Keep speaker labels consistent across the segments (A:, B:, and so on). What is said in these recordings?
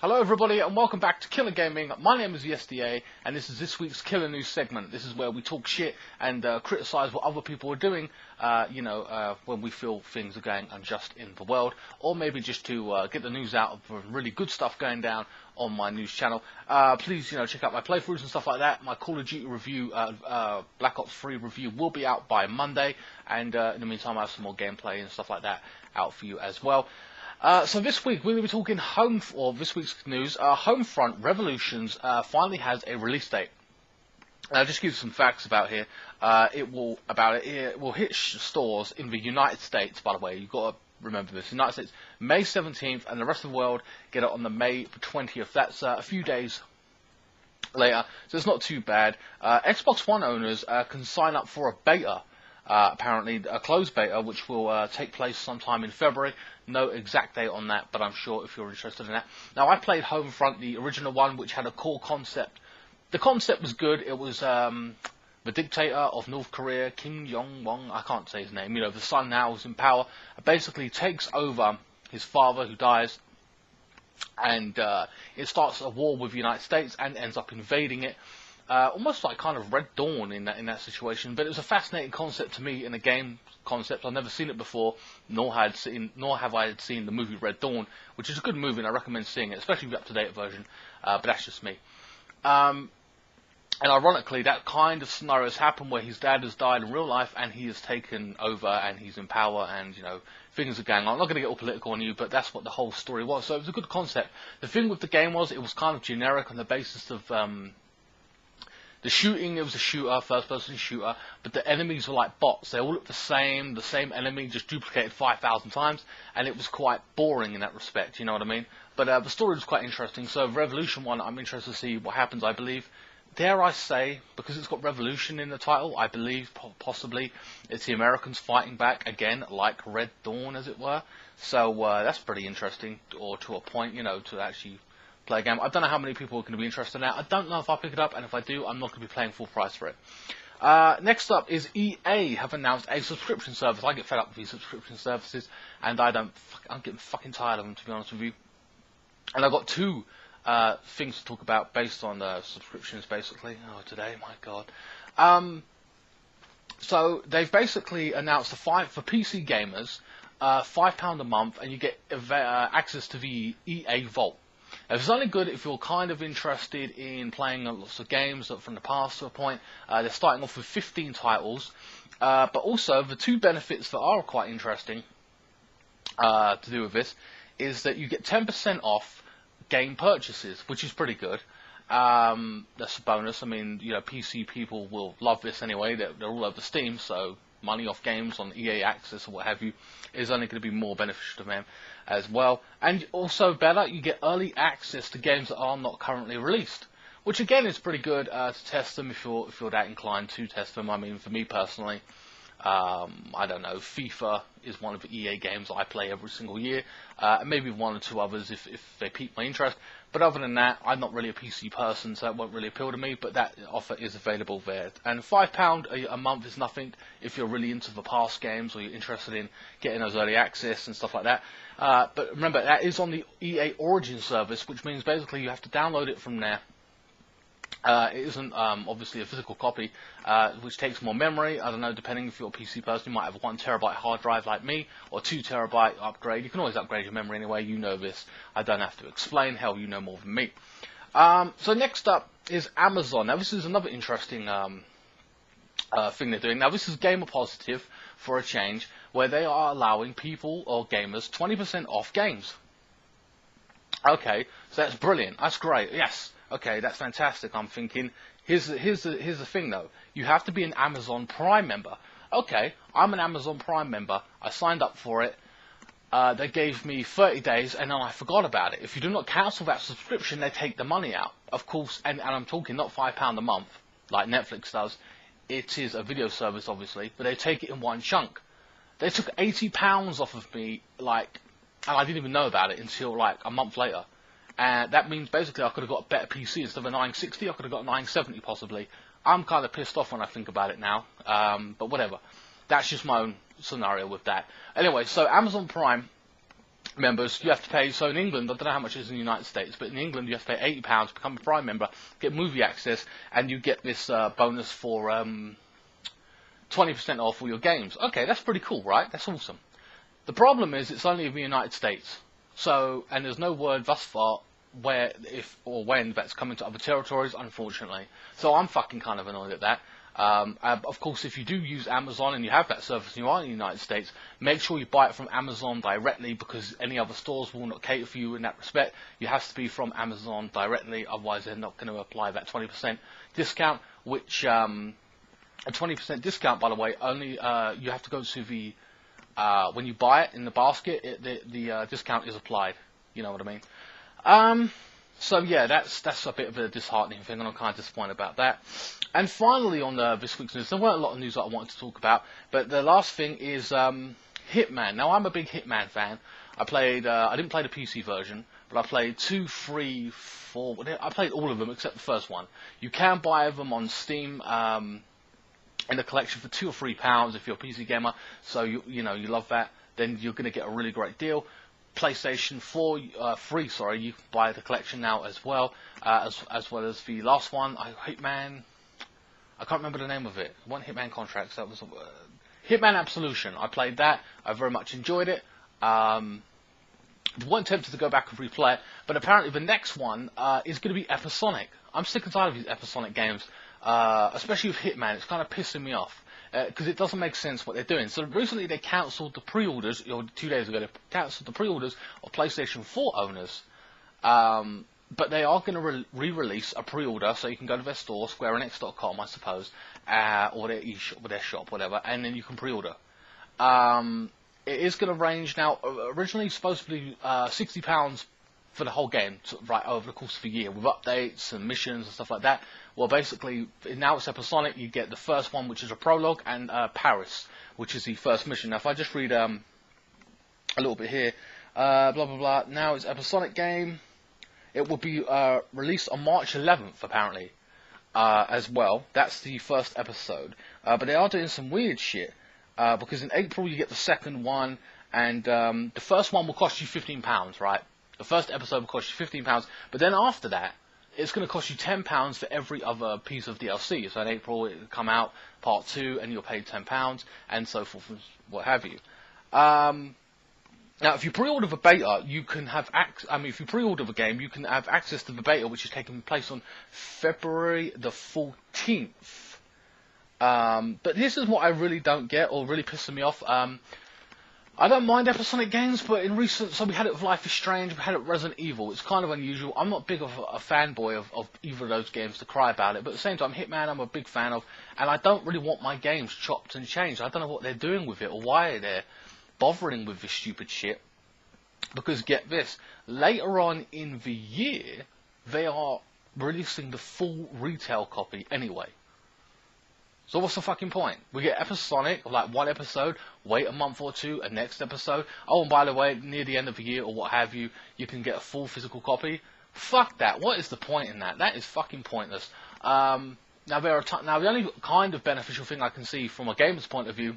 A: Hello everybody and welcome back to Killer Gaming. My name is E.A and this is this week's Killer News segment. This is where we talk shit and criticise what other people are doing, when we feel things are going unjust in the world, or maybe just to get the news out of really good stuff going down on my news channel. Please, check out my playthroughs and stuff like that. My Call of Duty review, Black Ops 3 review will be out by Monday, and in the meantime I have some more gameplay and stuff like that out for you as well. So this week we're going to be talking this week's news. Homefront Revolutions finally has a release date. I'll just give you some facts about here. It will hit stores in the United States. By the way, you've got to remember this. United States, May 17th, and the rest of the world get it on the May 20th. That's a few days later, so it's not too bad. Xbox One owners can sign up for a beta. Apparently a closed beta, which will take place sometime in February. No exact date on that, but I'm sure if you're interested in that. Now, I played Homefront, the original one, which had a core concept. The concept was good. It was the dictator of North Korea, Kim Jong-un, I can't say his name, the son now is in power, basically takes over his father who dies, and it starts a war with the United States and ends up invading it. Almost like kind of Red Dawn in that situation, but it was a fascinating concept to me in a game concept. I've never seen it before, nor have I seen the movie Red Dawn, which is a good movie and I recommend seeing it, especially the up-to-date version. But that's just me. And ironically, that kind of scenario has happened where his dad has died in real life and he has taken over and he's in power and things are going on. I'm not going to get all political on you, but that's what the whole story was. So it was a good concept. The thing with the game was it was kind of generic on the basis of the shooting. It was a shooter, first-person shooter, but the enemies were like bots. They all looked the same enemy, just duplicated 5,000 times, and it was quite boring in that respect, you know what I mean? But the story was quite interesting, so Revolution 1, I'm interested to see what happens, I believe. Dare I say, because it's got Revolution in the title, I believe possibly it's the Americans fighting back again, like Red Dawn, as it were. So that's pretty interesting, or to a point, to actually play a game. I don't know how many people are going to be interested in that. I don't know if I'll pick it up, and if I do, I'm not going to be paying full price for it. Next up is EA have announced a subscription service. I get fed up with these subscription services, and I'm getting fucking tired of them, to be honest with you. And I've got two things to talk about based on subscriptions, basically. Oh, today, my God. So they've basically announced for PC gamers, £5 a month, and you get access to the EA Vault. It's only good if you're kind of interested in playing lots of games from the past to a point. They're starting off with 15 titles, but also the two benefits that are quite interesting to do with this is that you get 10% off game purchases, which is pretty good. That's a bonus. I mean, PC people will love this anyway. They're all over Steam, so money off games on EA Access or what have you is only going to be more beneficial to them as well. And also better, you get early access to games that are not currently released, which again is pretty good to test them if you're that inclined to test them. I mean, for me personally, I don't know, FIFA is one of the EA games I play every single year, and maybe one or two others if they pique my interest. But other than that, I'm not really a PC person, so that won't really appeal to me, but that offer is available there. And £5 a month is nothing if you're really into the past games or you're interested in getting those early access and stuff like that. But remember, that is on the EA Origin service, which means basically you have to download it from there. It isn't obviously a physical copy, which takes more memory. I don't know, depending if you're a PC person, you might have a 1 terabyte hard drive like me, or 2 terabyte upgrade. You can always upgrade your memory anyway, you know this. I don't have to explain, hell, you know more than me. So next up is Amazon. Now this is another interesting thing they're doing. Now this is gamer positive for a change, where they are allowing people or gamers 20% off games. Okay, so that's brilliant, that's great, yes. Okay, that's fantastic. I'm thinking, here's the thing though. You have to be an Amazon Prime member. Okay, I'm an Amazon Prime member. I signed up for it. They gave me 30 days and then I forgot about it. If you do not cancel that subscription, they take the money out. Of course, and I'm talking not £5 a month like Netflix does. It is a video service, obviously, but they take it in one chunk. They took £80 off of me, and I didn't even know about it until a month later. And that means basically I could have got a better PC instead of a 960. I could have got a 970 possibly. I'm kind of pissed off when I think about it now. But whatever. That's just my own scenario with that. Anyway, so Amazon Prime members, you have to pay. So in England, I don't know how much it is in the United States, but in England you have to pay £80, become a Prime member, get movie access, and you get this bonus for 20% off all your games. Okay, that's pretty cool, right? That's awesome. The problem is it's only in the United States. So, and there's no word thus far where, if or when that's coming to other territories, unfortunately. So I'm fucking kind of annoyed at that. Of course, if you do use Amazon and you have that service and you are in the United States, make sure you buy it from Amazon directly, because any other stores will not cater for you in that respect. You have to be from Amazon directly, otherwise they're not going to apply that 20% discount, which, a 20% discount, by the way, only, you have to go to the, when you buy it in the basket, the discount is applied. You know what I mean? So yeah, that's a bit of a disheartening thing, and I'm kind of disappointed about that. And finally, on this week's news, there weren't a lot of news that I wanted to talk about, but the last thing is Hitman. Now, I'm a big Hitman fan. I didn't play the PC version, but I played 2, 3, 4. I played all of them except the first one. You can buy them on Steam in a collection for £2 or £3 if you're a PC gamer. So you love that. Then you're going to get a really great deal. PlayStation 4 free, sorry, you can buy the collection now as well, as well as the last one, Hitman. I can't remember the name of it. One Hitman Contracts. That was Hitman Absolution. I played that. I very much enjoyed it. Wasn't tempted to go back and replay it, but apparently the next one is going to be episodic. I'm sick and tired of these episodic games, especially with Hitman. It's kind of pissing me off. Because it doesn't make sense what they're doing. So recently they cancelled the pre-orders, or 2 days ago they cancelled the pre-orders of PlayStation 4 owners. But they are going to re-release a pre-order, so you can go to their store, squareenix.com, I suppose, or their eShop, or their shop, whatever, and then you can pre-order. It is going to range now. Originally supposed to be £60 for the whole game, right over the course of a year, with updates and missions and stuff like that. Well, basically, now it's episodic. You get the first one, which is a prologue, and Paris, which is the first mission. Now, if I just read a little bit here, blah, blah, blah. Now it's episodic game. It will be released on March 11th, apparently, as well. That's the first episode. But they are doing some weird shit, because in April you get the second one, and the first one will cost you £15, right? The first episode will cost you £15, but then after that, it's going to cost you £10 for every other piece of DLC. So in April, it will come out part 2, and you'll pay £10, and so forth, and what have you. Now, if you pre-order the beta, you can have if you pre-order the game, you can have access to the beta, which is taking place on February the 14th. But this is what I really don't get, or really pissing me off. I don't mind episodic games, but in recent, so we had it with Life is Strange, we had it with Resident Evil. It's kind of unusual. I'm not big of a fanboy of either of those games to cry about it, but at the same time, Hitman I'm a big fan of, and I don't really want my games chopped and changed. I don't know what they're doing with it, or why they're bothering with this stupid shit. Because get this, later on in the year, they are releasing the full retail copy anyway. So what's the fucking point? We get episodic, like one episode, wait a month or two, a next episode. Oh, and by the way, near the end of the year or what have you, you can get a full physical copy. Fuck that. What is the point in that? That is fucking pointless. Now the only kind of beneficial thing I can see from a gamer's point of view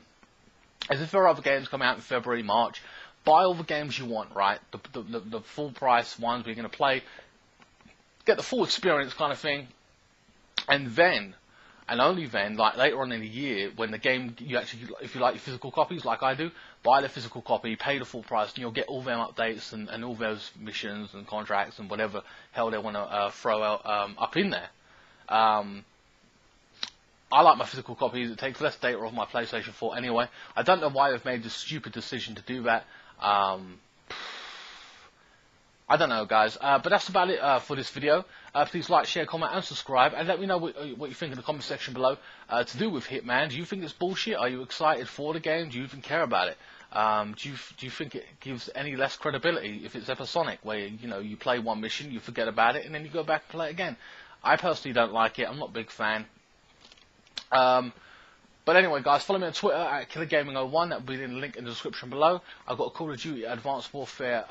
A: is if there are other games come out in February, March, buy all the games you want, right? The full price ones we're going to play, get the full experience kind of thing, and then, and only then, like later on in the year, when the game, you actually, if you like your physical copies, like I do, buy the physical copy, pay the full price, and you'll get all them updates and all those missions and contracts and whatever hell they want to throw out up in there. I like my physical copies. It takes less data off my PlayStation 4 anyway. I don't know why they've made this stupid decision to do that. I don't know, guys, but that's about it for this video. Please like, share, comment, and subscribe, and let me know what you think in the comment section below to do with Hitman. Do you think it's bullshit? Are you excited for the game? Do you even care about it? Do you think it gives any less credibility if it's episodic, where you play one mission, you forget about it, and then you go back and play it again? I personally don't like it. I'm not a big fan. But anyway, guys, follow me on Twitter at KillerGaming01. That will be in the link in the description below. I've got a Call of Duty Advanced Warfare,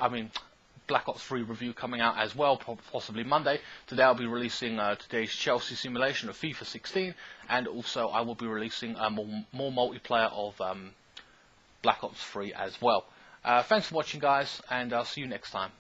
A: Black Ops 3 review coming out as well, possibly Monday. Today I'll be releasing today's Chelsea simulation of FIFA 16, and also I will be releasing more multiplayer of Black Ops 3 as well. Thanks for watching, guys, and I'll see you next time.